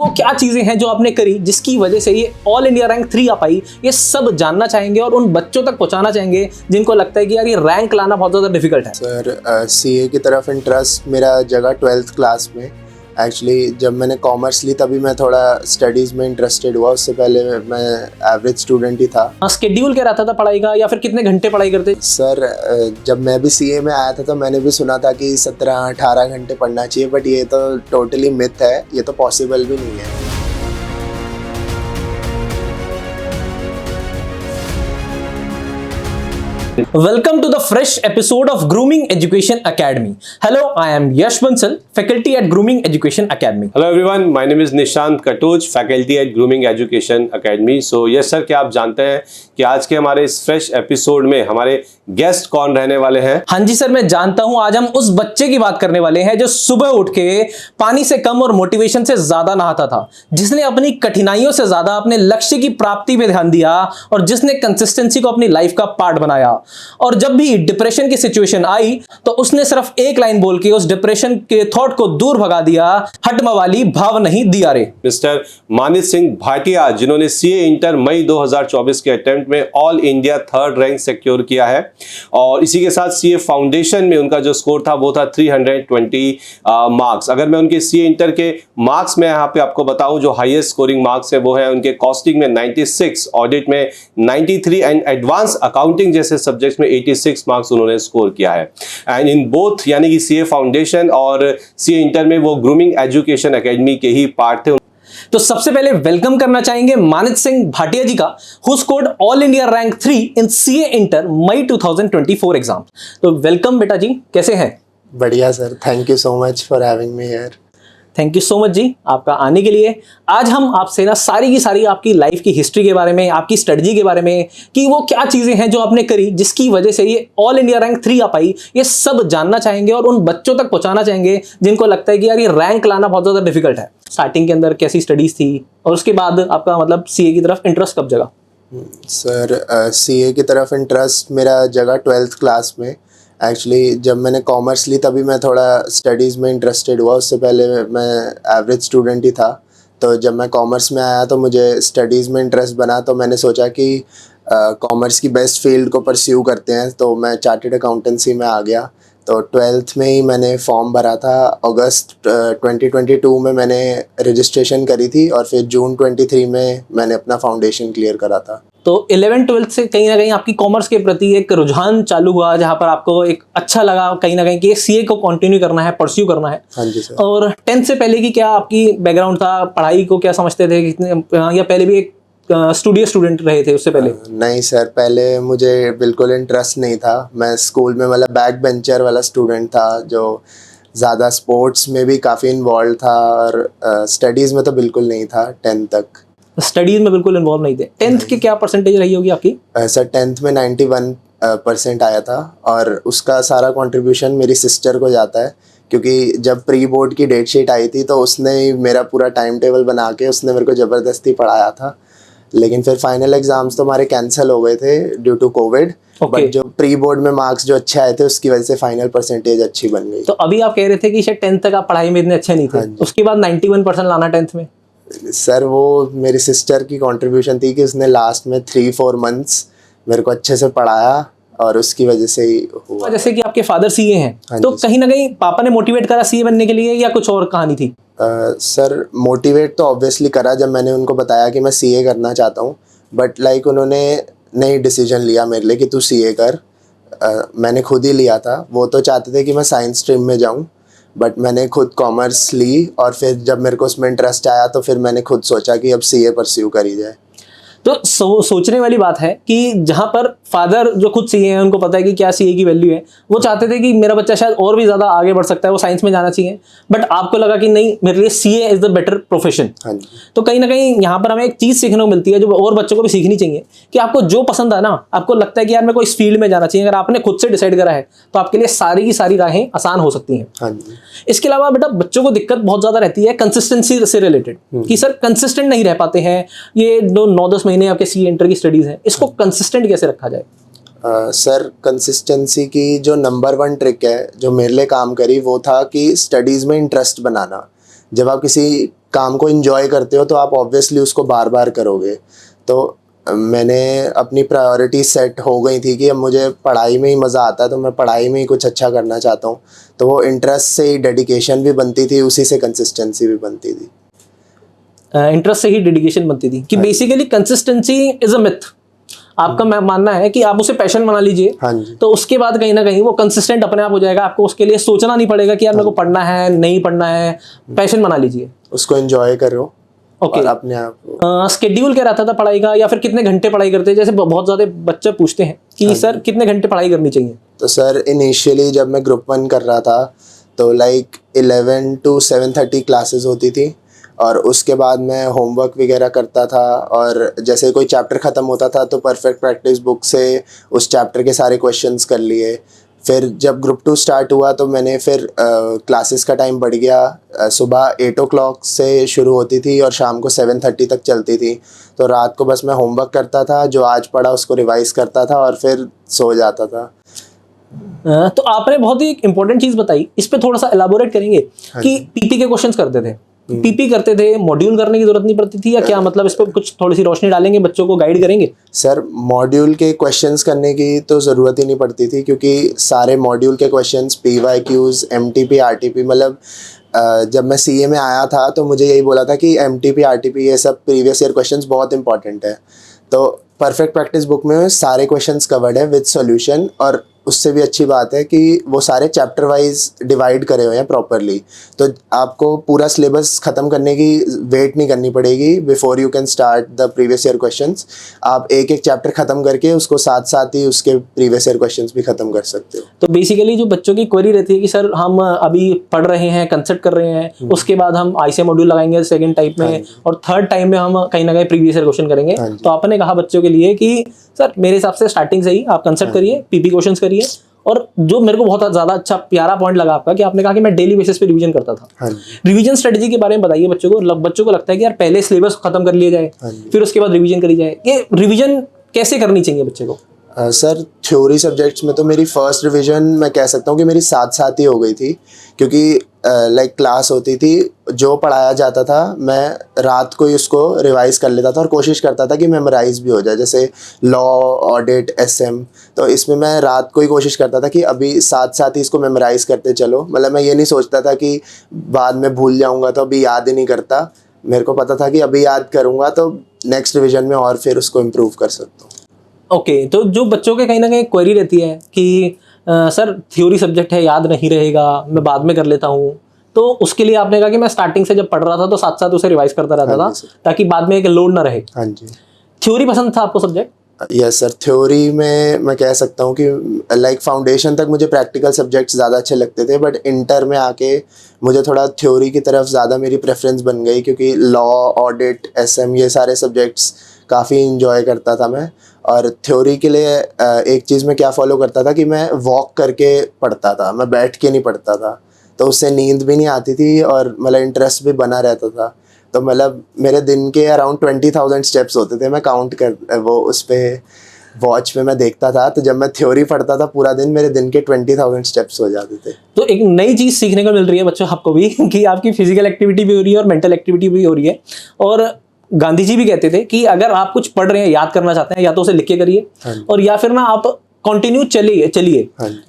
क्या चीजें हैं जो आपने करी जिसकी वजह से ये ऑल इंडिया रैंक 3 आ पाई, ये सब जानना चाहेंगे और उन बच्चों तक पहुंचाना चाहेंगे जिनको लगता है कि यार ये रैंक लाना बहुत ज़्यादा डिफिकल्ट है। सर सीए की तरफ इंटरेस्ट मेरा जगह 12th क्लास में। एक्चुअली जब मैंने कॉमर्स ली तभी मैं थोड़ा स्टडीज़ में इंटरेस्टेड हुआ, उससे पहले मैं एवरेज स्टूडेंट ही था। स्केड्यूल क्या रहता था पढ़ाई का, या फिर कितने घंटे पढ़ाई करते? सर जब मैं भी सीए में आया था तो मैंने भी सुना था कि 17-18 घंटे पढ़ना चाहिए, बट ये तो टोटली मिथ है, ये तो पॉसिबल भी नहीं है। Welcome to the fresh episode of Grooming Education Academy. Hello, I am Yash Bansal, faculty at Grooming Education Academy. Hello everyone, my name is Nishant Katoj, faculty at Grooming Education Academy. So yes sir, क्या आप जानते हैं कि आज के हमारे इस fresh episode में हमारे गेस्ट कौन रहने वाले हैं? हाँ जी सर, मैं जानता हूं। आज हम उस बच्चे की बात करने वाले हैं जो सुबह उठ के पानी से कम और मोटिवेशन से ज्यादा नहाता था, जिसने अपनी कठिनाइयों से ज्यादा अपने लक्ष्य की प्राप्ति पे ध्यान दिया और जिसने कंसिस्टेंसी को अपनी लाइफ का पार्ट बनाया। और जब भी डिप्रेशन की सिचुएशन आई तो उसने सिर्फ एक लाइन बोल के उस डिप्रेशन के थॉट को दूर भगा दिया, हट मवाली भाव नहीं दिया रे। मिस्टर मानित सिंह भाटिया, जिन्होंने सीए इंटर मई 2024 के अटेम्प्ट में all India 3rd rank secure किया है और इसी के साथ सीए फाउंडेशन में उनका जो स्कोर था वो था 320 मार्क्स। अगर मैं उनके सीए इंटर के मार्क्स में यहाँ पे आपको बताऊं, जो हाईएस्ट स्कोरिंग मार्क्स है वो है उनके कॉस्टिंग में 96, ऑडिट में 93 एंड एडवांस अकाउंटिंग जैसे सब्जेक्ट्स में 86 मार्क्स उन्होंने स्कोर किया है। एंड इन बोथ यानी कि सीए फाउंडेशन और सीए इंटर में वो ग्रूमिंग एजुकेशन एकेडमी के ही पार्ट थे। तो सबसे पहले वेलकम करना चाहेंगे मानित सिंह भाटिया जी का, who scored all India rank 3 in CA inter May 2024 exam. तो वेलकम बेटा जी, कैसे हैं? बढ़िया sir, thank you so much for having me here. Thank you so much जी आपका आने के लिए। आज हम आपसे ना सारी की सारी आपकी लाइफ की हिस्ट्री के बारे में, आपकी स्ट्रेटजी के बारे में, कि वो क्या चीज़ें हैं जो आपने करी जिसकी वजह से ये ऑल इंडिया रैंक 3 आ पाई, ये सब जानना चाहेंगे और उन बच्चों तक पहुंचाना चाहेंगे जिनको लगता है कि यार ये रैंक लाना बहुत ज़्यादा डिफिकल्ट है। स्टार्टिंग के अंदर कैसी स्टडीज़ थी और उसके बाद आपका मतलब सीए की तरफ इंटरेस्ट कब जगा? सर सीए की तरफ इंटरेस्ट मेरा जगह 12th क्लास में। एक्चुअली जब मैंने कॉमर्स ली तभी मैं थोड़ा स्टडीज़ में इंटरेस्टेड हुआ, उससे पहले मैं एवरेज स्टूडेंट ही था। तो जब मैं कॉमर्स में आया तो मुझे स्टडीज़ में इंटरेस्ट बना, तो मैंने सोचा कि कॉमर्स की बेस्ट फील्ड को परस्यू करते हैं, तो मैं चार्टर्ड अकाउंटेंसी में आ गया। तो 12th में ही मैंने फॉर्म भरा था। अगस्त 2022 में मैंने रजिस्ट्रेशन करी थी और फिर जून 23 में मैंने अपना फाउंडेशन क्लियर करा था। तो 11th-12th से कहीं ना कहीं आपकी कॉमर्स के प्रति एक रुझान चालू हुआ, जहाँ पर आपको एक अच्छा लगा कहीं ना कहीं कि सीए को कंटिन्यू करना है, परस्यू करना है। हाँ जी सर। और 10th से पहले की क्या आपकी बैकग्राउंड था, पढ़ाई को क्या समझते थे, कितने या पहले भी एक स्टूडेंट रहे थे उससे पहले? नहीं सर, पहले मुझे बिल्कुल इंटरेस्ट नहीं था। मैं स्कूल में मतलब बैक बेंचर वाला स्टूडेंट था, जो ज़्यादा स्पोर्ट्स में भी काफ़ी इन्वॉल्व था और स्टडीज़ में तो बिल्कुल नहीं था 10th तक। स्टडीज में बिल्कुल इन्वॉल्व नहीं थे। 10th की क्या परसेंटेज रही होगी आपकी? सर 10th में 91% आया था और उसका सारा कंट्रीब्यूशन मेरी सिस्टर को जाता है, क्योंकि जब प्री बोर्ड की डेट शीट आई थी तो उसने ही मेरा पूरा टाइम टेबल बना के उसने मेरे को ज़बरदस्ती पढ़ाया था। लेकिन फिर फाइनल एग्जाम्स तो हमारे कैंसिल हो गए थे ड्यू टू कोविड। बट जो प्री बोर्ड में मार्क्स जो अच्छे आए थे उसकी वजह से फाइनल परसेंटेज अच्छी बन गई। तो अभी आप कह रहे थे कि शायद 10th तक आप पढ़ाई में इतने अच्छे नहीं थे, हाँ, उसके बाद 91% लाना 10th में? सर वो मेरी सिस्टर की कंट्रीब्यूशन थी कि उसने लास्ट में 3-4 मंथ्स मेरे को अच्छे से पढ़ाया और उसकी वजह से ही हुआ। जैसे कि आपके फादर सीए हैं, हाँ तो कहीं ना कहीं पापा ने मोटिवेट करा सीए बनने के लिए या कुछ और कहानी थी? सर मोटिवेट तो ऑब्वियसली करा जब मैंने उनको बताया कि मैं सीए करना चाहता हूँ, बट लाइक उन्होंने नहीं डिसीजन लिया मेरे लिए कि तू सीए कर। मैंने खुद ही लिया था। वो तो चाहते थे कि मैं साइंस स्ट्रीम में जाऊँ, बट मैंने खुद कॉमर्स ली और फिर जब मेरे को उसमें इंटरेस्ट आया तो फिर मैंने खुद सोचा कि अब सीए परस्यू करी जाए। तो सोचने वाली बात है कि जहाँ पर फादर जो खुद सीए हैं, उनको पता है कि क्या सीए की वैल्यू है, वो चाहते थे कि मेरा बच्चा शायद और भी ज़्यादा आगे बढ़ सकता है, वो साइंस में जाना चाहिए, बट आपको लगा कि नहीं, मेरे लिए CA is the better profession. हाँ जी। तो कहीं ना कहीं यहाँ पर हमें एक चीज़ सीखने को मिलती है जो और बच्चों को भी सीखनी चाहिए, कि आपको जो पसंद है ना, आपको लगता है कि यार मेरे को इस फील्ड में जाना चाहिए, अगर आपने खुद से डिसाइड करा है तो आपके लिए सारी की सारी राहें आसान हो सकती हैं। हाँ जी। इसके अलावा बेटा बच्चों को दिक्कत बहुत ज़्यादा रहती है कंसिस्टेंसी से रिलेटेड, कि सर कंसिस्टेंट नहीं रह पाते हैं। ये 9-10 महीने आपके सीए इंटर की स्टडीज़ हैं, इसको कंसिस्टेंट कैसे रखा जाए? सर कंसिस्टेंसी की जो नंबर 1 ट्रिक है जो मेरे लिए काम करी वो था कि स्टडीज़ में इंटरेस्ट बनाना। जब आप किसी काम को इंजॉय करते हो तो आप ऑब्वियसली उसको बार बार करोगे। तो मैंने अपनी प्रायोरिटी सेट हो गई थी कि अब मुझे पढ़ाई में ही मज़ा आता है, तो मैं पढ़ाई में ही कुछ अच्छा करना चाहता हूँ। तो वो इंटरेस्ट से ही डेडिकेशन भी बनती थी, उसी से कंसिस्टेंसी भी बनती थी। इंटरेस्ट से ही डेडिकेशन बनती थी कि basically consistency is a myth. आपका मानना है कि आप उसे पैशन बना लीजिए, हाँ जी। तो उसके बाद कहीं ना कहीं वो कंसिस्टेंट अपने आप हो जाएगा। आपको उसके लिए सोचना नहीं पड़ेगा कि यार मेरे को पढ़ना है नहीं पढ़ना है, पैशन बना लीजिए, उसको एंजॉय करो। ओके। और अपने आप स्केड्यूल क्या रहता था पढ़ाई का, या फिर कितने घंटे पढ़ाई करते हैं? जैसे बहुत ज्यादा बच्चे पूछते हैं कि सर कितने घंटे पढ़ाई करनी चाहिए? तो सर इनिशियली जब मैं ग्रुप 1 कर रहा था तो लाइक 11 to 7:30 क्लासेस होती थी, और उसके बाद मैं होमवर्क वगैरह करता था, और जैसे कोई चैप्टर ख़त्म होता था तो परफेक्ट प्रैक्टिस बुक से उस चैप्टर के सारे क्वेश्चंस कर लिए। फिर जब ग्रुप 2 स्टार्ट हुआ तो मैंने फिर क्लासेस का टाइम बढ़ गया। सुबह 8 o'clock से शुरू होती थी और शाम को 7:30 तक चलती थी। तो रात को बस मैं होमवर्क करता था, जो आज पढ़ा उसको रिवाइज़ करता था और फिर सो जाता था। तो आपने बहुत ही इंपॉर्टेंट चीज बताई, इस पे थोड़ा सा एलाबोरेट करेंगे कि पीपी के क्वेश्चंस करते थे, पीपी करते थे, मॉड्यूल करने की जरूरत नहीं पड़ती थी, या क्या मतलब इस पे कुछ थोड़ी सी रोशनी डालेंगे, बच्चों को गाइड करेंगे? सर मॉड्यूल के क्वेश्चंस करने की तो ज़रूरत ही नहीं पड़ती थी, क्योंकि सारे मॉड्यूल के क्वेश्चंस PYQs MTP RTP मतलब जब मैं CA में आया था तो मुझे यही बोला था कि MTP RTP ये सब प्रीवियस ईयर क्वेश्चंस बहुत इंपॉर्टेंट है। तो परफेक्ट प्रैक्टिस बुक में सारे क्वेश्चंस कवर्ड है विद सॉल्यूशन, और उससे भी अच्छी बात है कि वो सारे चैप्टर वाइज डिवाइड करे हुए हैं प्रॉपरली। तो आपको पूरा सिलेबस ख़त्म करने की वेट नहीं करनी पड़ेगी before you can start the previous year questions. आप एक एक चैप्टर ख़त्म करके उसको साथ साथ ही उसके प्रीवियस ईयर क्वेश्चंस भी ख़त्म कर सकते हो। तो बेसिकली जो बच्चों की क्वेरी रहती है कि सर हम अभी पढ़ रहे हैं, कंसेप्ट कर रहे हैं, उसके बाद हम ICA मॉड्यूल लगाएंगे सेकंड टाइप में, और थर्ड टाइम में हम कहीं ना कहीं प्रीवियस ईयर क्वेश्चन करेंगे। तो आपने कहा बच्चों के लिए कि सर मेरे हिसाब से स्टार्टिंग से ही आप कंसेप्ट करिए, पीपी क्वेश्चंस करिए। और जो मेरे को बहुत ज्यादा अच्छा प्यारा पॉइंट लगा आपका कि आपने कहा कि मैं डेली बेसिस पे रिवीजन करता था। रिवीजन स्ट्रेटजी के बारे में बताइए बच्चों को। बच्चों को लगता है कि यार पहले सिलेबस खत्म कर लिया जाए, फिर उसके बाद रिवीजन करी जाए। ये रिवीजन कैसे करनी चाहिए बच्चे को? सर थ्योरी सब्जेक्ट्स में तो मेरी फर्स्ट रिवीजन मैं कह सकता हूँ कि मेरी साथ साथ ही हो गई थी, क्योंकि लाइक क्लास होती थी, जो पढ़ाया जाता था मैं रात को ही उसको रिवाइज कर लेता था और कोशिश करता था कि मेमोराइज भी हो जाए। जैसे लॉ, ऑडिट, SM, तो इसमें मैं रात को ही कोशिश करता था कि अभी साथ साथ ही इसको मेमोराइज करते चलो। मतलब मैं ये नहीं सोचता था कि बाद में भूल जाऊँगा तो अभी याद ही नहीं करता। मेरे को पता था कि अभी याद करूँगा तो नेक्स्ट रिवीजन में और फिर उसको इम्प्रूव कर सकता हूँ। ओके। तो जो बच्चों के कहीं ना कहीं क्वेरी रहती है कि सर थ्योरी सब्जेक्ट है, याद नहीं रहेगा, मैं बाद में कर लेता हूँ, तो उसके लिए आपने कहा कि मैं स्टार्टिंग से जब पढ़ रहा था तो साथ साथ उसे रिवाइज करता रहता था ताकि बाद में एक लोड ना रहे। हाँ जी। थ्योरी पसंद था आपको सब्जेक्ट? यस सर, थ्योरी में मैं कह सकता हूँ कि लाइक फाउंडेशन तक मुझे प्रैक्टिकल सब्जेक्ट्स ज़्यादा अच्छे लगते थे, बट इंटर में आके मुझे थोड़ा थ्योरी की तरफ ज़्यादा मेरी प्रेफरेंस बन गई, क्योंकि लॉ, ऑडिट, SM ये सारे सब्जेक्ट्स काफ़ी इंजॉय करता था मैं। और थ्योरी के लिए एक चीज़ मैं क्या फॉलो करता था कि मैं वॉक करके पढ़ता था, मैं बैठ के नहीं पढ़ता था, तो उससे नींद भी नहीं आती थी और मतलब इंटरेस्ट भी बना रहता था। तो मतलब मेरे दिन के अराउंड 20,000 स्टेप्स होते थे, मैं काउंट कर वो उस पर वॉच में मैं देखता था। तो जब मैं थ्योरी पढ़ता था पूरा दिन मेरे दिन के 20,000 स्टेप्स हो जाते थे। तो एक नई चीज़ सीखने को मिल रही है बच्चों आपको भी कि आपकी फिजिकल एक्टिविटी भी हो रही है और मेंटल एक्टिविटी भी हो रही है। और गांधी जी भी कहते थे कि अगर आप कुछ पढ़ रहे हैं, याद करना चाहते हैं, या तो उसे लिख के करिए, और या फिर ना आप कंटिन्यू चलिए।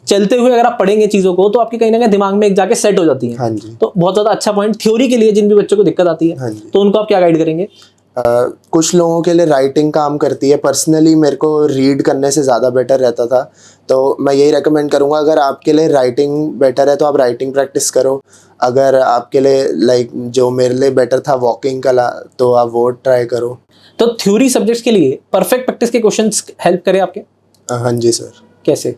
चलते हुए अगर आप पढ़ेंगे चीज़ों को तो आपके कहीं ना कहीं दिमाग में एक जाके सेट हो जाती है। तो बहुत ज़्यादा अच्छा पॉइंट थ्योरी के लिए जिन भी बच्चों को दिक्कत आती है तो उनको आप क्या गाइड करेंगे? कुछ लोगों के लिए राइटिंग काम करती है, पर्सनली मेरे को रीड करने से ज़्यादा बेटर रहता था। तो मैं यही रेकमेंड करूँगा, अगर आपके लिए राइटिंग बेटर है तो आप राइटिंग प्रैक्टिस करो। अगर आपके लिए लाइक जो मेरे लिए बेटर था वॉकिंग का तो आप वो ट्राई करो। तो थ्योरी सब्जेक्ट्स के लिए परफेक्ट प्रैक्टिस के क्वेश्चंस हेल्प करें आपके? हाँ जी सर। कैसे?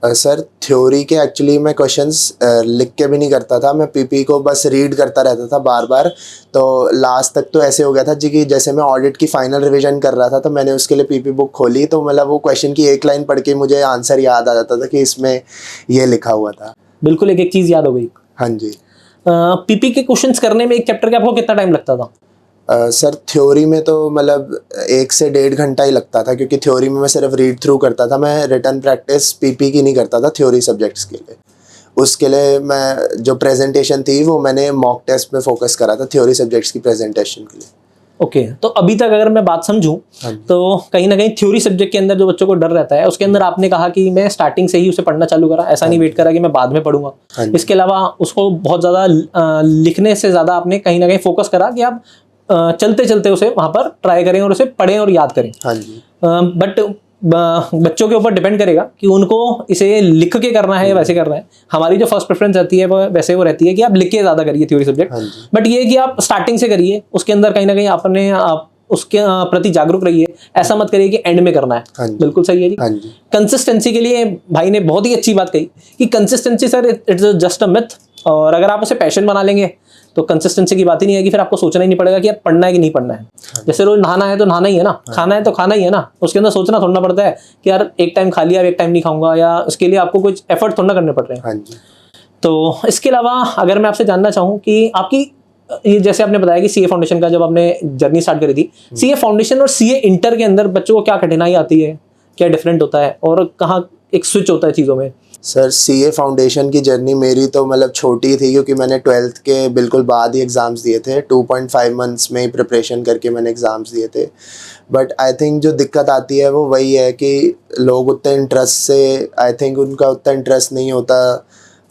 सर थ्योरी के एक्चुअली मैं क्वेश्चंस लिख के भी नहीं करता था, मैं पीपी को बस रीड करता रहता था बार बार। तो लास्ट तक तो ऐसे हो गया था जी कि जैसे मैं ऑडिट की फाइनल रिवीजन कर रहा था तो मैंने उसके लिए पीपी बुक खोली, तो मतलब वो क्वेश्चन की एक लाइन पढ़ के मुझे आंसर याद आ जाता था कि इसमें ये लिखा हुआ था। बिल्कुल एक चीज़ याद हो गई। हाँ जी। पीपी के क्वेश्चंस करने में एक चैप्टर के आपको कितना टाइम लगता था? सर थ्योरी में तो मतलब 1 से 1.5 घंटा ही लगता था, क्योंकि थ्योरी में मैं सिर्फ रीड थ्रू करता था, मैं रिटन प्रैक्टिस पीपी की नहीं करता था थ्योरी सब्जेक्ट्स के लिए। उसके लिए मैं जो प्रेजेंटेशन थी वो मैंने मॉक टेस्ट में फोकस करा था थ्योरी सब्जेक्ट्स की प्रेजेंटेशन के लिए। ओके तो अभी तक अगर मैं बात समझूं तो कहीं ना कहीं थ्योरी सब्जेक्ट के अंदर जो बच्चों को डर रहता है उसके अंदर आपने कहा कि मैं स्टार्टिंग से ही उसे पढ़ना चालू करा, ऐसा नहीं वेट करा कि मैं बाद में पढ़ूंगा। इसके अलावा उसको बहुत ज़्यादा लिखने से ज़्यादा आपने कहीं ना कहीं फोकस करा कि आप चलते चलते उसे वहाँ पर ट्राई करें और उसे पढ़ें और याद करें। हाँ जी। बट बच्चों के ऊपर डिपेंड करेगा कि उनको इसे लिख के करना है या वैसे करना है। हमारी जो फर्स्ट प्रेफरेंस रहती है वो वैसे वो रहती है कि आप लिख के ज़्यादा करिए थ्योरी सब्जेक्ट, बट ये कि आप स्टार्टिंग से करिए, उसके अंदर कहीं ना कहीं आपने उसके प्रति जागरूक रहिए, ऐसा मत करिए कि एंड में करना है। बिल्कुल सही है जी। कंसिस्टेंसी के लिए भाई ने बहुत ही अच्छी बात कही कि consistency sir it's just a myth, और अगर आप उसे पैशन बना लेंगे तो कंसिस्टेंसी की बात ही नहीं आएगी, फिर आपको सोचना ही नहीं पड़ेगा कि यार पढ़ना है कि नहीं पढ़ना है। जैसे रोज नहाना है तो नहाना ही है ना, खाना है तो खाना ही है ना, उसके अंदर सोचना थोड़ा पड़ता है कि यार एक टाइम खा लिया एक टाइम नहीं खाऊंगा, या उसके लिए आपको कुछ एफर्ट थोड़ा करने पड़ रहे हैं। तो इसके अलावा अगर मैं आपसे जानना चाहूँ कि आपकी ये जैसे आपने बताया कि सीए फाउंडेशन का जब आपने जर्नी स्टार्ट करी थी, सीए फाउंडेशन और सीए इंटर के अंदर बच्चों को क्या कठिनाई आती है, क्या डिफरेंट होता है और कहाँ एक स्विच होता है चीज़ों में? सर सीए फाउंडेशन की जर्नी मेरी तो मतलब छोटी थी, क्योंकि मैंने 12th के बिल्कुल बाद ही एग्ज़ाम्स दिए थे। 2.5 मंथ्स में ही प्रिपरेशन करके मैंने एग्ज़ाम्स दिए थे। बट आई थिंक जो दिक्कत आती है वो वही है कि लोग उतने इंटरेस्ट से, आई थिंक उनका उतना इंटरेस्ट नहीं होता,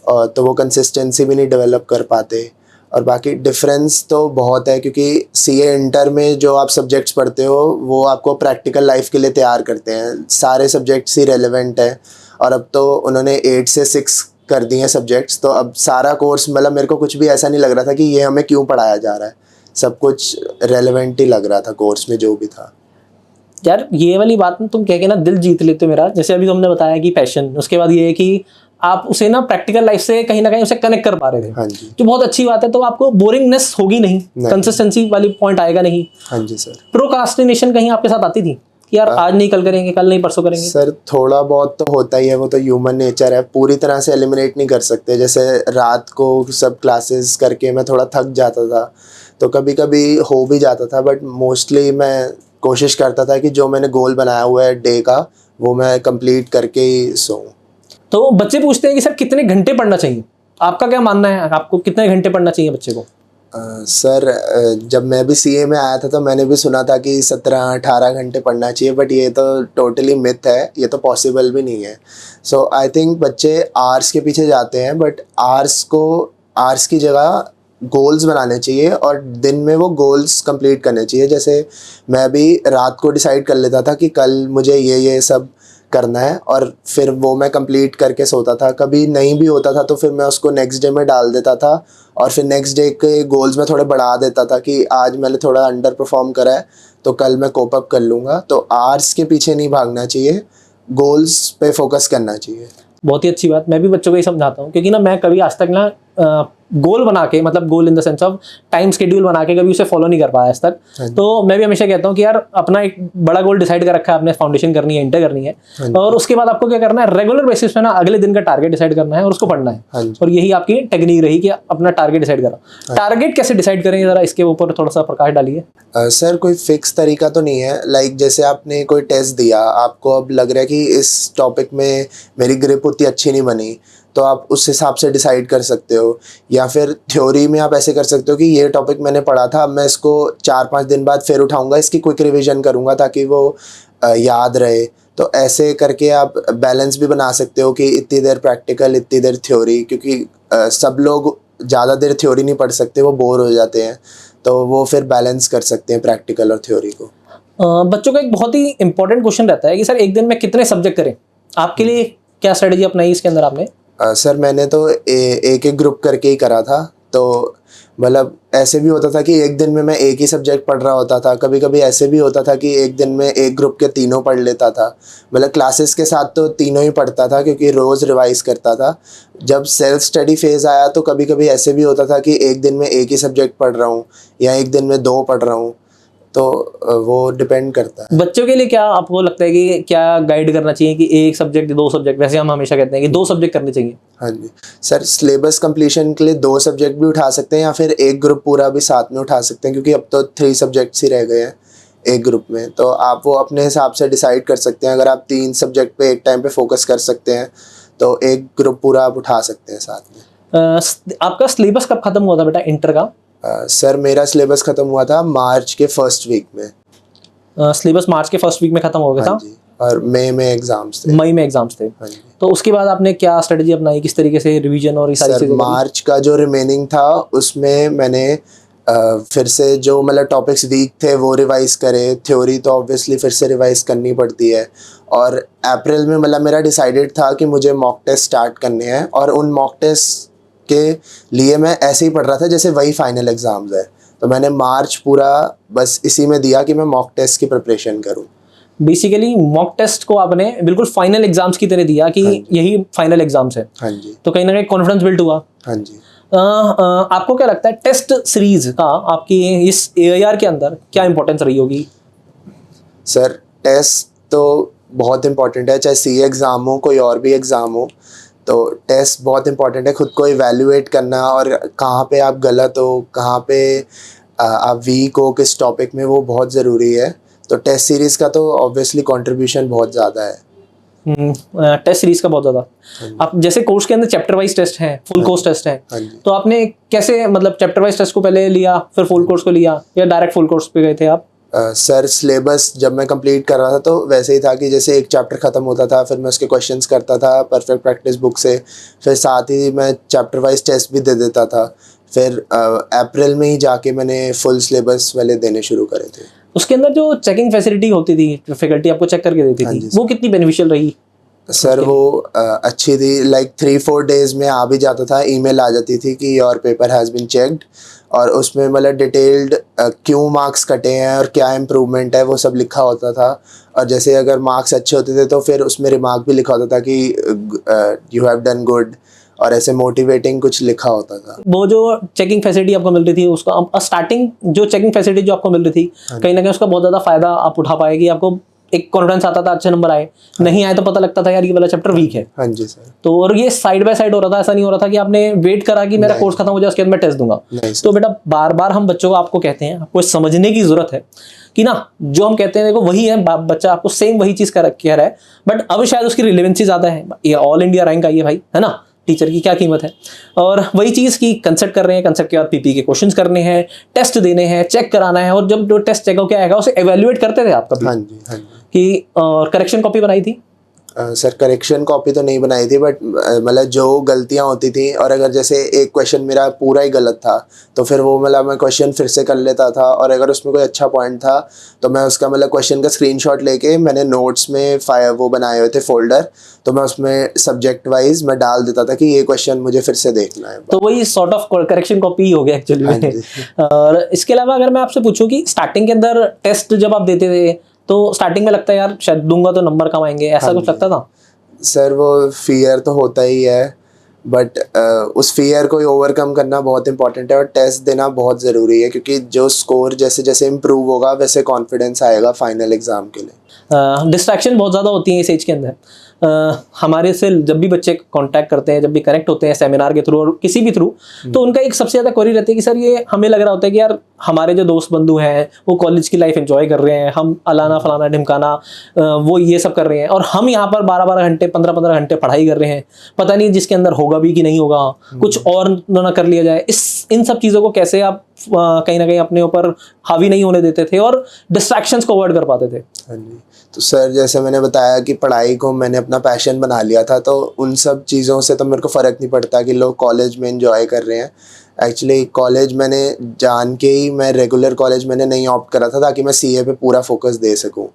तो वो कंसिस्टेंसी भी नहीं डेवलप कर पाते। और बाकी डिफरेंस तो बहुत है, क्योंकि सीए इंटर में जो आप सब्जेक्ट्स पढ़ते हो वो आपको प्रैक्टिकल लाइफ के लिए तैयार करते हैं। सारे सब्जेक्ट्स ही रेलेवेंट हैं, और अब तो उन्होंने 8 से 6 कर दिए सब्जेक्ट्स, तो अब सारा कोर्स मतलब मेरे को कुछ भी ऐसा नहीं लग रहा था कि ये हमें क्यों पढ़ाया जा रहा है, सब कुछ रेलेवेंट ही लग रहा था कोर्स में जो भी था। यार ये वाली बात में तुम कह के ना दिल जीत लेते हो मेरा। जैसे अभी तुमने बताया कि पैशन, उसके बाद ये है कि आप उसे ना प्रैक्टिकल लाइफ से कहीं ना कहीं उसे कनेक्ट कर पा रहे थे। हाँ जी। जो बहुत अच्छी बात है। तो आपको बोरिंगनेस होगी नहीं, कंसिस्टेंसी वाली पॉइंट आएगा नहीं। हाँ जी सर। प्रोक्रास्टिनेशन कहीं आपके साथ आती थी कि यार आज नहीं कल करेंगे, कल नहीं परसों करेंगे? सर थोड़ा बहुत तो होता ही है, वो तो ह्यूमन नेचर है, पूरी तरह से एलिमिनेट नहीं कर सकते। जैसे रात को सब क्लासेस करके मैं थोड़ा थक जाता था, तो कभी कभी हो भी जाता था, बट मोस्टली मैं कोशिश करता था कि जो मैंने गोल बनाया हुआ है डे का वो मैं कंप्लीट करके ही सोऊं। तो बच्चे पूछते हैं कि सर कितने घंटे पढ़ना चाहिए, आपका क्या मानना है, आपको कितने घंटे पढ़ना चाहिए बच्चे को? सर जब मैं भी सीए में आया था तो मैंने भी सुना था कि 17-18 घंटे पढ़ना चाहिए, बट ये तो टोटली मिथ है, ये तो पॉसिबल भी नहीं है। सो आई थिंक बच्चे आवर्स के पीछे जाते हैं, बट आवर्स की जगह गोल्स बनाने चाहिए और दिन में वो गोल्स कंप्लीट करने चाहिए। जैसे मैं भी रात को डिसाइड कर लेता था कि कल मुझे ये सब करना है, और फिर वो मैं कंप्लीट करके सोता था। कभी नहीं भी होता था तो फिर मैं उसको नेक्स्ट डे में डाल देता था, और फिर नेक्स्ट डे के गोल्स में थोड़े बढ़ा देता था कि आज मैंने थोड़ा अंडर परफॉर्म करा है तो कल मैं कोप अप कर लूँगा। तो आवर्स के पीछे नहीं भागना चाहिए, गोल्स पे फोकस करना चाहिए। बहुत ही अच्छी बात। मैं भी बच्चों को ही समझाता हूँ, क्योंकि ना मैं कभी आज तक ना गोल बना के, मतलब goal in the sense of time schedule बना के कभी उसे फॉलो नहीं कर पाया आज तक। तो मैं भी हमेशा कहता हूँ कि यार अपना एक बड़ा गोल डिसाइड कर रखा है आपने, फाउंडेशन करनी है, इंटर करनी है, और उसके बाद आपको क्या करना है, रेगुलर बेसिस पे ना अगले दिन का टारगेट डिसाइड करना है और उसको पढ़ना है। और यही आपकी टेक्निक रही कि अपना टारगेट डिसाइड करा। टारगेट कैसे डिसाइड करेंगे, जरा इसके ऊपर थोड़ा सा प्रकाश डालिए। सर कोई फिक्स तरीका तो नहीं है। लाइक जैसे आपने कोई टेस्ट दिया, आपको अब लग रहा है कि इस टॉपिक में मेरी ग्रिप उतनी अच्छी नहीं बनी, तो आप उस हिसाब से डिसाइड कर सकते हो। या फिर थ्योरी में आप ऐसे कर सकते हो कि ये टॉपिक मैंने पढ़ा था, अब मैं इसको 4-5 दिन बाद फिर उठाऊंगा, इसकी क्विक रिवीजन करूंगा ताकि वो याद रहे। तो ऐसे करके आप बैलेंस भी बना सकते हो कि इतनी देर प्रैक्टिकल इतनी देर थ्योरी, क्योंकि सब लोग ज़्यादा देर थ्योरी नहीं पढ़ सकते, वो बोर हो जाते हैं, तो वो फिर बैलेंस कर सकते हैं प्रैक्टिकल और थ्योरी को। बच्चों का एक बहुत ही इंपॉर्टेंट क्वेश्चन रहता है कि सर एक दिन में कितने सब्जेक्ट करें, आपके लिए क्या स्ट्रेटेजी अपनाई इसके अंदर आपने? सर मैंने तो एक ग्रुप करके ही करा था। तो मतलब ऐसे भी होता था कि एक दिन में मैं एक ही सब्जेक्ट पढ़ रहा होता था, कभी कभी ऐसे भी होता था कि एक दिन में एक ग्रुप के तीनों पढ़ लेता था। मतलब क्लासेस के साथ तो तीनों ही पढ़ता था, क्योंकि रोज़ रिवाइज करता था। जब सेल्फ स्टडी फेज़ आया तो कभी कभी ऐसे भी होता था कि एक दिन में एक ही सब्जेक्ट पढ़ रहा हूँ या एक दिन में 2 पढ़ रहा हूँ, तो वो डिपेंड करता है। बच्चों के लिए क्या आपको लगता है कि क्या गाइड करना चाहिए कि एक सब्जेक्ट 2 सब्जेक्ट, वैसे हम हमेशा कहते हैं कि 2 सब्जेक्ट करने चाहिए? हाँ जी सर, सिलेबस कंप्लीशन के लिए 2 सब्जेक्ट भी उठा सकते हैं या फिर एक ग्रुप पूरा भी साथ में उठा सकते हैं, क्योंकि अब तो 3 सब्जेक्ट्स ही रह गए हैं एक ग्रुप में। तो आप वो अपने हिसाब से डिसाइड कर सकते हैं। अगर आप 3 सब्जेक्ट पे एक टाइम पे फोकस कर सकते हैं तो एक ग्रुप पूरा आप उठा सकते हैं साथ में। आपका सिलेबस कब खत्म हुआ था बेटा इंटर का? सर मेरा सिलेबस ख़त्म हुआ था मार्च के फर्स्ट वीक में। सिलेबस मार्च के फर्स्ट वीक में खत्म हो गया हाँ था। जी, और मई में एग्जाम्स थे। मई में एग्जाम्स थे। हाँ जी। तो उसके बाद आपने क्या स्ट्रेटजी अपनाई, किस तरीके से रिवीजन और ये सारी सर चीजें करी? मार्च का जो रिमेनिंग था उसमें मैंने फिर से जो मतलब टॉपिक्स वीक थे वो रिवाइज करे। थ्योरी तो ऑब्वियसली फिर से रिवाइज करनी पड़ती है। और अप्रैल में मतलब मेरा डिसाइडेड था कि मुझे मॉक टेस्ट स्टार्ट करने हैं, और उन मॉक टेस्ट के लिए मैं ऐसे ही पढ़ रहा था जैसे वही फाइनल एग्ज़ाम्स है। तो मैंने मार्च पूरा बस इसी में दिया कि मैं मॉक टेस्ट की प्रिपरेशन करूं। बेसिकली मॉक टेस्ट को आपने बिल्कुल फाइनल एग्जाम्स की तरह दिया कि यही फाइनल एग्जाम्स है। हाँ जी। तो कहीं ना कहीं कॉन्फिडेंस बिल्ड हुआ। हाँ जी। आपको क्या लगता है टेस्ट सीरीज का आपकी इस AIR के अंदर क्या इंपॉर्टेंस रही होगी? सर टेस्ट तो बहुत इम्पोर्टेंट है, चाहे CA एग्ज़ाम हो कोई और भी एग्ज़ाम हो, तो टेस्ट बहुत इम्पोर्टेंट है। खुद को इवैल्यूएट करना और कहाँ पे आप गलत हो, कहाँ पे आप वीक हो किस टॉपिक में, वो बहुत ज़रूरी है। तो टेस्ट सीरीज़ का तो ऑब्वियसली कंट्रीब्यूशन बहुत ज़्यादा है। टेस्ट सीरीज का बहुत ज्यादा। आप जैसे कोर्स के अंदर चैप्टर वाइज टेस्ट हैं, फुल कोर्स टेस्ट हैं, हाँ जी। तो आपने कैसे मतलब चैप्टर वाइज टेस्ट को पहले लिया फिर फुल कोर्स को लिया, या डायरेक्ट फुल कोर्स पे गए थे आप? सर सिलेबस जब मैं कंप्लीट कर रहा था तो वैसे ही था कि जैसे एक चैप्टर ख़त्म होता था फिर मैं उसके क्वेश्चंस करता था परफेक्ट प्रैक्टिस बुक से, फिर साथ ही मैं चैप्टर वाइज टेस्ट भी दे देता था। फिर अप्रैल में ही जाके मैंने फुल सिलेबस वाले देने शुरू करे थे। उसके अंदर जो चेकिंग फैसिलिटी होती थी, जो फैकल्टी आपको चेक करके देती हाँ थी, जी, वो कितनी बेनिफिशियल रही? सर वो अच्छी थी। लाइक 3-4 डेज में आ भी जाता था, ईमेल आ जाती थी कि your paper has been checked, और उसमें मतलब डिटेल्ड क्यों मार्क्स कटे हैं और क्या इम्प्रूवमेंट है वो सब लिखा होता था। और जैसे अगर मार्क्स अच्छे होते थे तो फिर उसमें रिमार्क भी लिखा होता था कि यू हैव डन गुड, और ऐसे मोटिवेटिंग कुछ लिखा होता था। वो जो चेकिंग फैसिलिटी आपको मिल रही थी उसका स्टार्टिंग जो चेकिंग फैसिलिटी जो आपको मिल रही थी, कहीं ना कहीं उसका बहुत ज़्यादा फायदा आप उठा पाए कि आपको एक कॉन्फिडेंस आता था, अच्छे नंबर आए। नहीं आए तो पता लगता था यार ये वाला चैप्टर वीक है। हाँ जी सर। तो और ये साइड बाय साइड हो रहा था, ऐसा नहीं हो रहा था कि आपने वेट करा कि मेरा कोर्स खत्म हो जाए उसके बाद मैं टेस्ट दूंगा। नहीं सर। तो बेटा बार बार हम बच्चों को आपको कहते हैं, आपको समझने की जरूरत है कि ना जो हम कहते हैं देखो वही है, बच्चा आपको सेम वही चीज कह रहा है, बट अब शायद उसकी रिलेवेंसी ज्यादा है। ये ऑल इंडिया रैंक आई है भाई, है ना, टीचर की क्या कीमत है। और वही चीज़ की कंसेप्ट कर रहे हैं, कंसेप्ट के बाद PP के क्वेश्चंस करने हैं, टेस्ट देने हैं, चेक कराना है, और जब जो टेस्ट चेक हो क्या आएगा उसे एवेल्युएट करते थे आप कभी? हाँ जी। हाँ जी। कि करेक्शन कॉपी बनाई थी? सर करेक्शन कॉपी तो नहीं बनाई थी, बट मतलब जो गलतियां होती थी, और अगर जैसे एक क्वेश्चन मेरा पूरा ही गलत था तो फिर वो मतलब मैं क्वेश्चन फिर से कर लेता था, और अगर उसमें कोई अच्छा पॉइंट था तो मैं उसका मतलब क्वेश्चन का स्क्रीनशॉट लेके मैंने नोट्स में वो बनाए हुए थे फोल्डर, तो मैं उसमें सब्जेक्ट वाइज मैं डाल देता था कि ये क्वेश्चन मुझे फिर से देखना है। तो वही सॉर्ट ऑफ करेक्शन कॉपी हो गया एक्चुअली में। और इसके अलावा अगर मैं आपसे पूछूं कि स्टार्टिंग के अंदर टेस्ट जब आप देते थे तो स्टार्टिंग में लगता है यार शायद दूंगा तो नंबर कम आएंगे, ऐसा कुछ लगता था? सर वो फियर तो होता ही है, बट उस फियर को ओवरकम करना बहुत इंपॉर्टेंट है, और टेस्ट देना बहुत ज़रूरी है, क्योंकि जो स्कोर जैसे जैसे इम्प्रूव होगा वैसे कॉन्फिडेंस आएगा फाइनल एग्ज़ाम के लिए। डिस्ट्रैक्शन बहुत ज़्यादा होती है इस एज के अंदर। हमारे से जब भी बच्चे कांटेक्ट करते हैं, जब भी कनेक्ट होते हैं सेमिनार के थ्रू और किसी भी थ्रू, तो उनका एक सबसे ज़्यादा क्वेरी रहती है कि सर ये हमें लग रहा होता है कि यार हमारे जो दोस्त बंधु हैं वो कॉलेज की लाइफ एंजॉय कर रहे हैं, हम अलाना फलाना ढिमकाना वो ये सब कर रहे हैं, और हम यहाँ पर 12-12 घंटे 15-15 घंटे पढ़ाई कर रहे हैं, पता नहीं जिसके अंदर होगा भी कि नहीं होगा, कुछ और ना कर लिया जाए। इन सब चीज़ों को कैसे आप कहीं ना कहीं अपने ऊपर हावी नहीं होने देते थे और डिस्ट्रैक्शंस को अवॉइड कर पाते थे? हाँ जी। तो सर जैसे मैंने बताया कि पढ़ाई को मैंने अपना पैशन बना लिया था, तो उन सब चीज़ों से तो मेरे को फ़र्क नहीं पड़ता कि लोग कॉलेज में एंजॉय कर रहे हैं। एक्चुअली कॉलेज मैंने जान के ही, मैं रेगुलर कॉलेज मैंने नहीं ऑप्ट करा था ताकि मैं CA पे पूरा फोकस दे सकूं,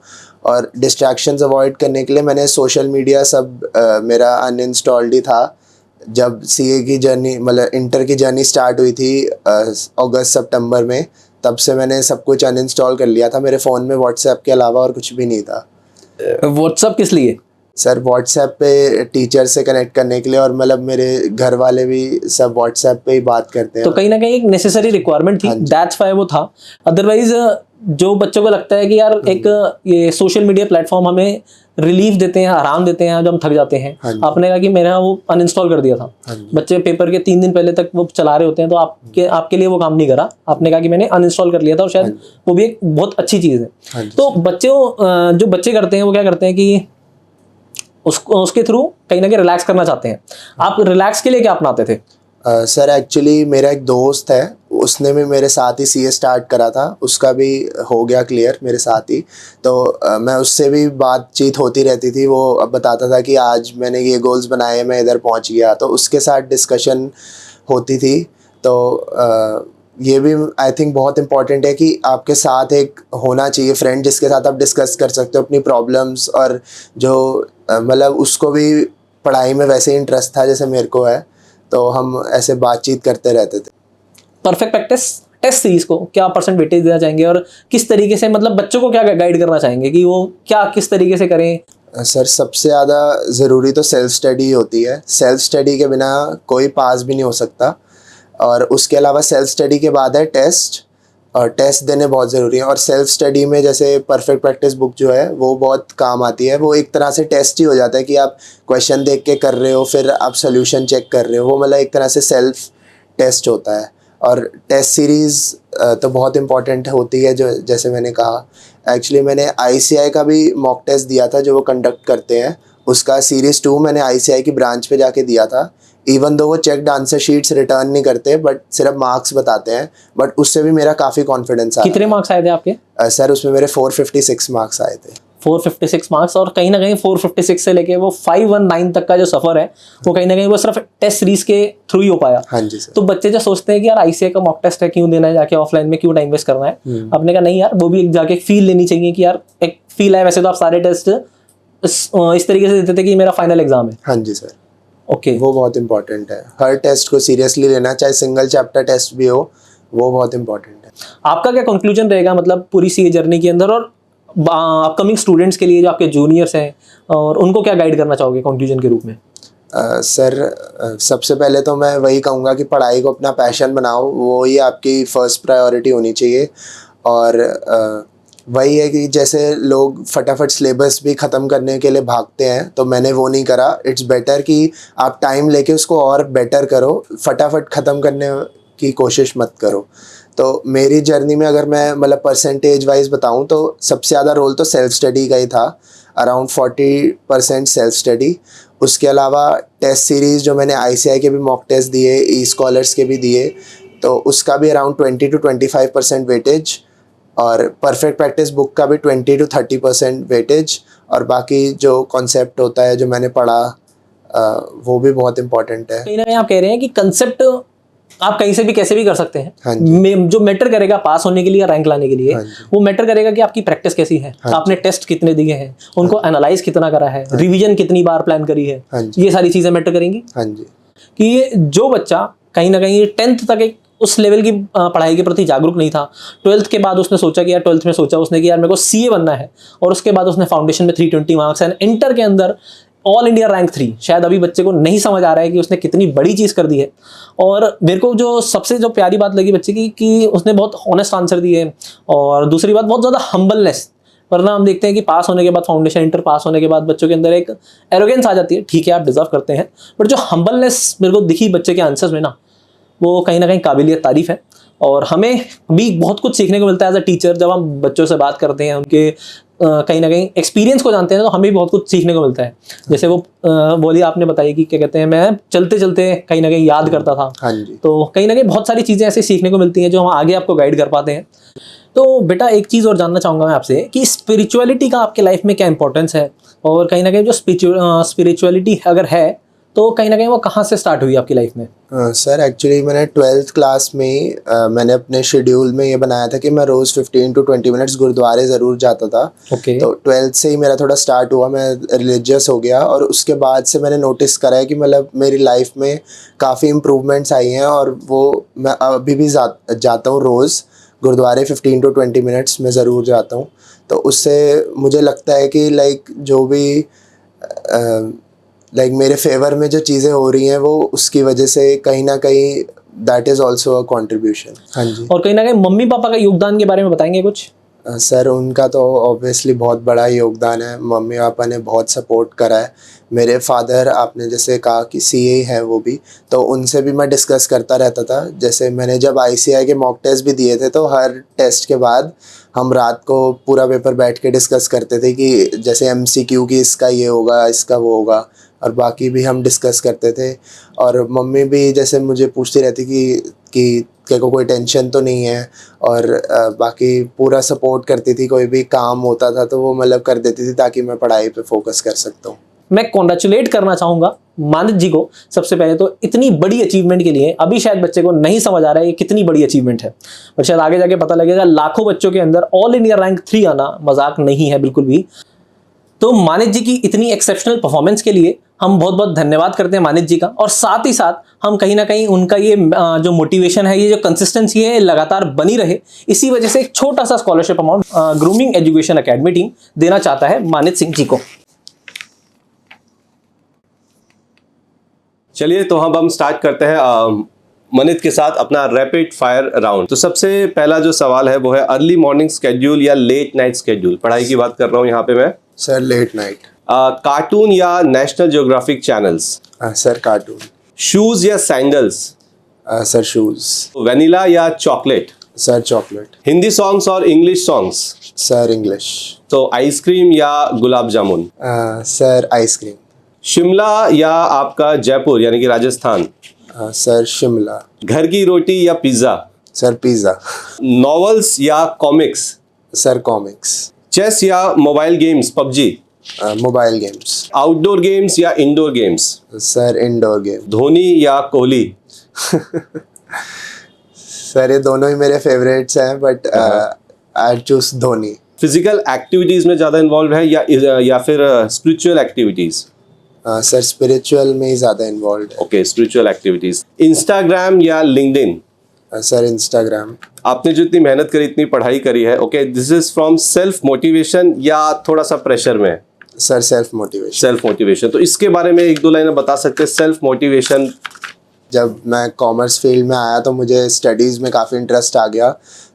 और डिस्ट्रैक्शंस अवॉइड करने के लिए मैंने सोशल मीडिया सब मेरा अनइंस्टॉल्ड ही था। जब CA की जर्नी मतलब इंटर की जर्नी स्टार्ट हुई थी अगस्त सितंबर में, तब से मैंने सब कुछ अनइंस्टॉल कर लिया था। मेरे फ़ोन में व्हाट्सएप के अलावा और कुछ भी नहीं था। व्हाट्सएप किस लिए? सर व्हाट्सएप पे टीचर से कनेक्ट करने के लिए, और मतलब मेरे घर वाले भी सब व्हाट्सएप पे ही बात करते हैं। तो कहीं ना कहीं एक नेसेसरी रिक्वायरमेंट थी, दैट्स व्हाई वो था। अदरवाइज जो बच्चों को लगता है कि यार एक ये सोशल मीडिया प्लेटफॉर्म हमें रिलीफ देते हैं, आराम देते हैं जब हम थक जाते हैं, आपने कहा कि मेरा वो अनइंस्टॉल कर दिया था। बच्चे पेपर के 3 दिन पहले तक वो चला रहे होते हैं, तो आपके लिए वो काम नहीं करा, आपने कहा कि मैंने अनइंस्टॉल कर लिया था, और शायद वो भी एक बहुत अच्छी चीज़ है। तो जो बच्चे करते हैं वो क्या करते हैं कि उसके थ्रू कहीं ना कहीं रिलैक्स करना चाहते हैं। आप रिलैक्स के लिए क्या अपनाते थे? सर एक्चुअली मेरा एक दोस्त है, उसने भी मेरे साथ ही सीए स्टार्ट करा था, उसका भी हो गया क्लियर मेरे साथ ही। तो मैं उससे भी बातचीत होती रहती थी, वो अब बताता था कि आज मैंने ये गोल्स बनाए, मैं इधर पहुंच गया, तो उसके साथ डिस्कशन होती थी। तो ये भी आई थिंक बहुत इंपॉर्टेंट है कि आपके साथ एक होना चाहिए फ्रेंड, जिसके साथ आप डिस्कस कर सकते हो अपनी प्रॉब्लम्स, और जो मतलब उसको भी पढ़ाई में वैसे ही इंटरेस्ट था जैसे मेरे को है, तो हम ऐसे बातचीत करते रहते थे। परफेक्ट प्रैक्टिस टेस्ट सीरीज को क्या परसेंट वेटेज देना चाहेंगे, और किस तरीके से मतलब बच्चों को क्या गाइड करना चाहेंगे कि वो क्या किस तरीके से करें? सर सबसे ज़्यादा ज़रूरी तो सेल्फ स्टडी होती है। सेल्फ स्टडी के बिना कोई पास भी नहीं हो सकता, और उसके अलावा सेल्फ स्टडी के बाद है टेस्ट, और टेस्ट देने बहुत ज़रूरी है। और सेल्फ स्टडी में जैसे परफेक्ट प्रैक्टिस बुक जो है वो बहुत काम आती है, वो एक तरह से टेस्ट ही हो जाता है कि आप क्वेश्चन देख के कर रहे हो, फिर आप सोल्यूशन चेक कर रहे हो, वो मतलब एक तरह से सेल्फ टेस्ट होता है। और टेस्ट सीरीज़ तो बहुत इम्पॉर्टेंट होती है, जो जैसे मैंने कहा। एक्चुअली मैंने आईसीआई का भी मॉक टेस्ट दिया था जो वो कंडक्ट करते हैं, उसका सीरीज़ 2 मैंने आईसीआई की ब्रांच पे जाके दिया था। इवन दो वो चेक्ड आंसर शीट्स रिटर्न नहीं करते, बट सिर्फ मार्क्स बताते हैं, बट उससे भी मेरा काफ़ी कॉन्फिडेंस आया। कितने मार्क्स आए थे आपके? सर उसमें मेरे 456 मार्क्स आए थे। 456 मार्क्स, और कहीं ना कहीं 456 से लेके वो 519 तक का जो सफ़र है वो कहीं ना कहीं वो सिर्फ टेस्ट सीरीज के थ्रू ही हो पाया। हाँ जी सर। तो बच्चे जो सोचते हैं कि यार आईसीआई का मॉक टेस्ट है, क्यों देना है, जाके ऑफलाइन में क्यों टाइम वेस्ट करना है, आपने कहा नहीं यार, वो भी एक जाके फील लेनी चाहिए कि यार एक फील है। वैसे तो आप सारे टेस्ट इस तरीके से देते थे कि मेरा फाइनल एग्जाम है। हाँ जी सर। ओके, वो बहुत इंपॉर्टेंट है, हर टेस्ट को सीरियसली लेना, चाहे सिंगल चैप्टर टेस्ट भी हो, वो बहुत इंपॉर्टेंट है। आपका क्या कंक्लूजन रहेगा मतलब पूरी सीए जर्नी के अंदर, और अपकमिंग स्टूडेंट्स के लिए जो आपके जूनियर्स हैं, और उनको क्या गाइड करना चाहोगे कंक्लूजन के रूप में? सर सबसे पहले तो मैं वही कहूँगा कि पढ़ाई को अपना पैशन बनाओ, वो ही आपकी फ़र्स्ट प्रायोरिटी होनी चाहिए। और वही है कि जैसे लोग फटाफट सिलेबस भी ख़त्म करने के लिए भागते हैं, तो मैंने वो नहीं करा। इट्स बेटर कि आप टाइम लेके उसको और बेटर करो, फटाफट ख़त्म करने की कोशिश मत करो। तो मेरी जर्नी में अगर मैं मतलब परसेंटेज वाइज बताऊं तो सबसे ज़्यादा रोल तो सेल्फ स्टडी का ही था, अराउंड 40% सेल्फ स्टडी। उसके अलावा टेस्ट सीरीज़ जो मैंने आईसीआई के भी मॉक टेस्ट दिए, ई स्कॉलर्स के भी दिए, तो उसका भी अराउंड 20 to 25% वेटेज, और परफेक्ट प्रैक्टिस बुक का भी 20 to 30% वेटेज, और बाकी जो कॉन्सेप्ट होता है जो मैंने पढ़ा वो भी बहुत इंपॉर्टेंट है। कहीं ना कहीं आप कह रहे हैं कि कंसेप्ट आप कहीं से भी कैसे भी कर सकते हैं। हाँ जी। जो मैटर करेगा पास होने के लिए या रैंक लाने के लिए, हाँ जी। वो मैटर करेगा कि आपकी प्रैक्टिस कैसी है, हाँ आपने टेस्ट कितने दिए हैं, उनको एनालाइज कितना करा है, रिवीजन कितनी बार प्लान करी है, हाँ जी। ये सारी चीज़ें मैटर करेंगी। हाँ जी। कि ये जो बच्चा कहीं ना कहीं 10th तक एक उस लेवल की पढ़ाई के प्रति जागरूक नहीं था, 12th के बाद उसने सोचा कि यार 12th में सोचा उसने कि यार मेरे को सीए बनना है, और उसके बाद उसने फाउंडेशन में 320 मार्क्स एंड इंटर के अंदर ऑल इंडिया रैंक 3, शायद अभी बच्चे को नहीं समझ आ रहा है कि उसने कितनी बड़ी चीज़ कर दी है। और मेरे को जो सबसे जो प्यारी बात लगी बच्चे की कि उसने बहुत ऑनेस्ट आंसर दिए, और दूसरी बात बहुत ज़्यादा हम्बलनेस। वरना हम देखते हैं कि पास होने के बाद, फाउंडेशन इंटर पास होने के बाद बच्चों के अंदर एक एरोगेंस आ जाती है, ठीक है आप डिजर्व करते हैं, बट जो हम्बलनेस मेरे को दिखी बच्चे के आंसर्स में ना, वो कहीं ना कहीं काबिलियत तारीफ है। और हमें भी बहुत कुछ सीखने को मिलता है एज अ टीचर, जब हम बच्चों से बात करते हैं, उनके कहीं ना कहीं एक्सपीरियंस को जानते हैं, तो हमें भी बहुत कुछ सीखने को मिलता है। जैसे वो बोली आपने बताई कि क्या कहते हैं, मैं चलते चलते कहीं ना कहीं याद करता था। हाँ जी। तो कहीं ना कहीं बहुत सारी चीज़ें ऐसे सीखने को मिलती हैं जो हम आगे आपको गाइड कर पाते हैं। तो बेटा एक चीज़ और जानना चाहूँगा मैं आपसे कि स्पिरिचुअलिटी का आपके लाइफ में क्या इंपॉर्टेंस है, और कहीं ना कहीं जो स्पिरिचुअलिटी अगर है तो कहीं ना कहीं वो कहाँ से स्टार्ट हुई आपकी लाइफ में? सर एक्चुअली मैंने 12th क्लास में मैंने अपने शेड्यूल में ये बनाया था कि मैं रोज़ 15 to 20 मिनट्स गुरुद्वारे ज़रूर जाता था। ओके। तो 12th से ही मेरा थोड़ा स्टार्ट हुआ, मैं रिलीजियस हो गया, और उसके बाद से मैंने नोटिस करा है कि मतलब मेरी लाइफ में काफ़ी इम्प्रूवमेंट्स आई हैं, और वो मैं अभी भी जाता हूँ रोज़ गुरुद्वारे 15 to 20 मिनट्स में ज़रूर जाता हूँ। तो उससे मुझे लगता है कि जो भी मेरे फेवर में जो चीज़ें हो रही हैं वो उसकी वजह से कहीं ना कहीं that is also a contribution. हाँ जी। और कहीं ना कहीं मम्मी पापा का योगदान के बारे में बताएंगे कुछ? सर उनका तो ऑब्वियसली बहुत बड़ा योगदान है। मम्मी पापा ने बहुत सपोर्ट करा है। मेरे फादर, आपने जैसे कहा कि सीए है वो भी, तो उनसे भी मैं डिस्कस करता रहता था। जैसे मैंने जब आईसीआई के मॉक टेस्ट भी दिए थे तो हर टेस्ट के बाद हम रात को पूरा पेपर बैठ के डिस्कस करते थे कि जैसे एमसीक्यू की इसका ये होगा, इसका वो होगा, और बाकी भी हम डिस्कस करते थे। और मम्मी भी जैसे मुझे पूछती रहती कि तेरे को कोई टेंशन तो नहीं है, और बाकी पूरा सपोर्ट करती थी। कोई भी काम होता था तो वो मतलब कर देती थी ताकि मैं पढ़ाई पे फोकस कर सकता हूँ। मैं कॉन्ग्रेचुलेट करना चाहूंगा मानित जी को सबसे पहले तो इतनी बड़ी अचीवमेंट के लिए। अभी शायद बच्चे को नहीं समझ आ रहा है ये कितनी बड़ी अचीवमेंट है, पर शायद आगे जाके पता लगेगा। लाखों बच्चों के अंदर ऑल इंडिया रैंक 3 आना मजाक नहीं है बिल्कुल भी। तो मानित जी की इतनी एक्सेप्शनल परफॉर्मेंस के लिए हम बहुत बहुत धन्यवाद करते हैं मानित जी का। और साथ ही साथ हम कहीं ना कहीं उनका ये जो मोटिवेशन है, ये जो कंसिस्टेंसी है, लगातार बनी रहे, इसी वजह से एक छोटा सा scholarship amount grooming education academy team देना चाहता है मानित सिंह जी को। चलिए तो हम स्टार्ट करते हैं मनित के साथ अपना रैपिड फायर राउंड। तो सबसे पहला जो सवाल है वो है अर्ली मॉर्निंग स्केड्यूल या लेट नाइट स्केड्यूल। पढ़ाई की बात कर रहा हूँ यहाँ पे मैं। Sir late night. कार्टून या National Geographic channels. Sir cartoon. Shoes या सैंडल्स। Sir shoes. वेनिला या chocolate. Sir chocolate. Hindi songs और इंग्लिश सॉन्ग्स। Sir English. तो आइसक्रीम या गुलाब जामुन। Sir ice cream. शिमला या आपका जयपुर यानी कि राजस्थान। सर शिमला। घर की रोटी या पिज्जा। Sir pizza. नॉवेल्स या कॉमिक्स। Sir comics. चेस या mobile games PUBG. Mobile games. Outdoor games या indoor games. Sir indoor game. Dhoni या कोहली। सर ये दोनों ही मेरे फेवरेट्स हैं, but I choose Dhoni. Physical activities में ज्यादा इन्वॉल्व है या फिर स्पिरिचुअल एक्टिविटीज। सर स्पिरिचुअल में ही ज़्यादा इन्वॉल्व है। Okay, spiritual activities. इंस्टाग्राम या लिंक्डइन। Sir Instagram. आपने जो इतनी मेहनत करी, इतनी पढ़ाई करी है, okay, this is from self motivation या थोड़ा सा प्रेशर में। Sir self motivation. Self motivation, तो इसके बारे में एक दो लाइन बता सकते हैं। Self motivation. जब मैं कॉमर्स फील्ड में आया तो मुझे स्टडीज़ में काफ़ी इंटरेस्ट आ गया,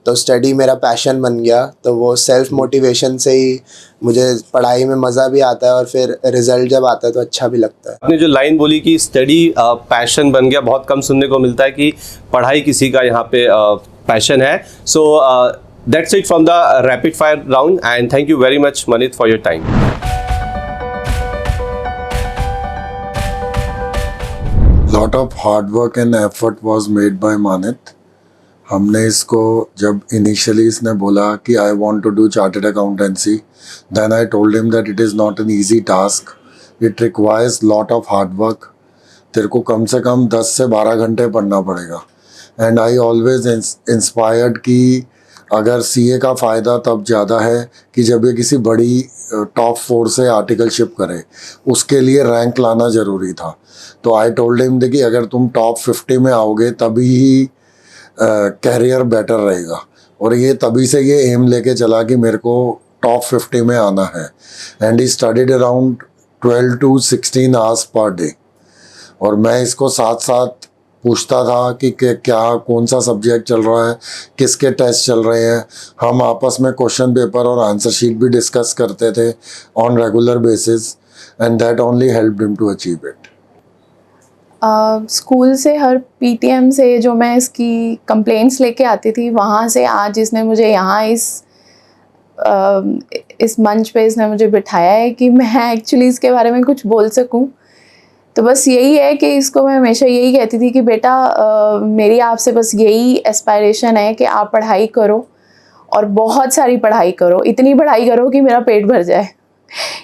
तो स्टडी मेरा पैशन बन गया। तो वो सेल्फ मोटिवेशन से ही मुझे पढ़ाई में मज़ा भी आता है और फिर रिजल्ट जब आता है तो अच्छा भी लगता है। आपने जो लाइन बोली कि स्टडी पैशन बन गया, बहुत कम सुनने को मिलता है कि पढ़ाई किसी का यहाँ पे पैशन है। So that's it from the rapid fire round and thank you very much Manit for your time. Lot of hard work and effort was made by Manit. हमने इसको जब इनिशियली इसने बोला कि I want to do chartered accountancy, then I told him that it is not an easy task, it requires lot of hard work. तेरे को कम से कम 10 से 12 घंटे पढ़ना पड़ेगा। एंड आई ऑलवेज इंस्पायर्ड कि अगर सीए का फ़ायदा तब ज़्यादा है कि जब ये किसी बड़ी टॉप 4 से आर्टिकलशिप करे, उसके लिए रैंक लाना ज़रूरी था। तो आई टोल्ड हिम कि अगर तुम टॉप 50 में आओगे तभी ही कैरियर बेटर रहेगा। और ये तभी से ये एम लेके चला कि मेरे को टॉप 50 में आना है। And he studied around 12 to 16 hours per day. और मैं इसको साथ साथ पूछता था कि क्या कौन सा सब्जेक्ट चल रहा है, किसके टेस्ट चल रहे हैं। हम आपस में क्वेश्चन पेपर और आंसर शीट भी डिस्कस करते थे on regular basis, and that only helped him to achieve it. School से हर पीटीएम से जो मैं इसकी कंप्लेंट्स लेके आती थी, वहाँ से आज इसने मुझे यहाँ इस मंच पे इसने मुझे बिठाया है कि मैं एक्चुअली इसके बारे में कुछ बोल सकूं। तो बस यही है कि इसको मैं हमेशा यही कहती थी कि बेटा मेरी आपसे बस यही एस्पायरेशन है कि आप पढ़ाई करो और बहुत सारी पढ़ाई करो, इतनी पढ़ाई करो कि मेरा पेट भर जाए।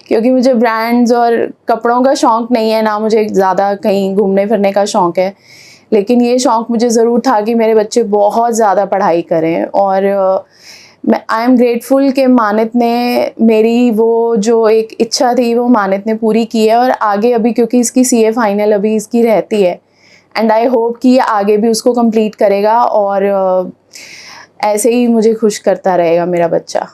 क्योंकि मुझे ब्रांड्स और कपड़ों का शौक़ नहीं है, ना मुझे ज़्यादा कहीं घूमने फिरने का शौक़ है, लेकिन ये शौक़ मुझे ज़रूर था कि मेरे बच्चे बहुत ज़्यादा पढ़ाई करें। और मैं आई एम ग्रेटफुल कि मानित ने मेरी वो जो एक इच्छा थी वो मानित ने पूरी की है। और आगे अभी क्योंकि इसकी सीए फाइनल अभी इसकी रहती है, एंड आई होप कि ये आगे भी उसको कंप्लीट करेगा और ऐसे ही मुझे खुश करता रहेगा मेरा बच्चा।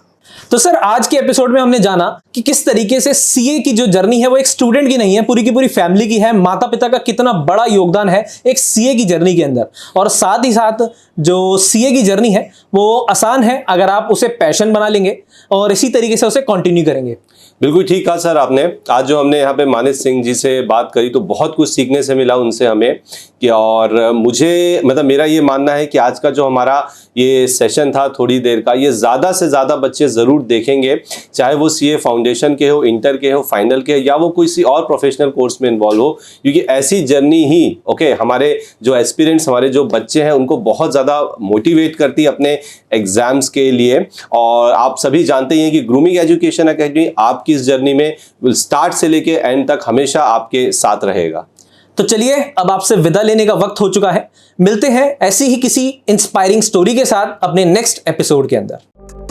तो सर आज के एपिसोड में हमने जाना कि किस तरीके से सीए की जो जर्नी है वो एक स्टूडेंट की नहीं है, पूरी की पूरी फैमिली की है। माता पिता का कितना बड़ा योगदान है एक सीए की जर्नी के अंदर, और साथ ही साथ जो सीए की जर्नी है वो आसान है अगर आप उसे पैशन बना लेंगे और इसी तरीके से उसे कंटिन्यू करेंगे। बिल्कुल ठीक कहा सर आपने। आज जो हमने यहाँ पे मानित सिंह जी से बात करी तो बहुत कुछ सीखने से मिला उनसे हमें कि, और मुझे मतलब मेरा ये मानना है कि आज का जो हमारा ये सेशन था थोड़ी देर का, ये ज़्यादा से ज़्यादा बच्चे ज़रूर देखेंगे, चाहे वो सीए फाउंडेशन के हो, इंटर के हो, फाइनल के, या वो किसी और प्रोफेशनल कोर्स में इन्वॉल्व हो, क्योंकि ऐसी जर्नी ही हमारे जो एस्पिरेंट्स, हमारे जो बच्चे हैं उनको बहुत ज़्यादा मोटिवेट करती है अपने एग्जाम्स के लिए। और आप सभी जानते हैं कि ग्रूमिंग एजुकेशन एकेडमी आपकी इस जर्नी में स्टार्ट से लेके एंड तक हमेशा आपके साथ रहेगा। तो चलिए अब आपसे विदा लेने का वक्त हो चुका है। मिलते हैं ऐसी ही किसी इंस्पायरिंग स्टोरी के साथ अपने नेक्स्ट एपिसोड के अंदर।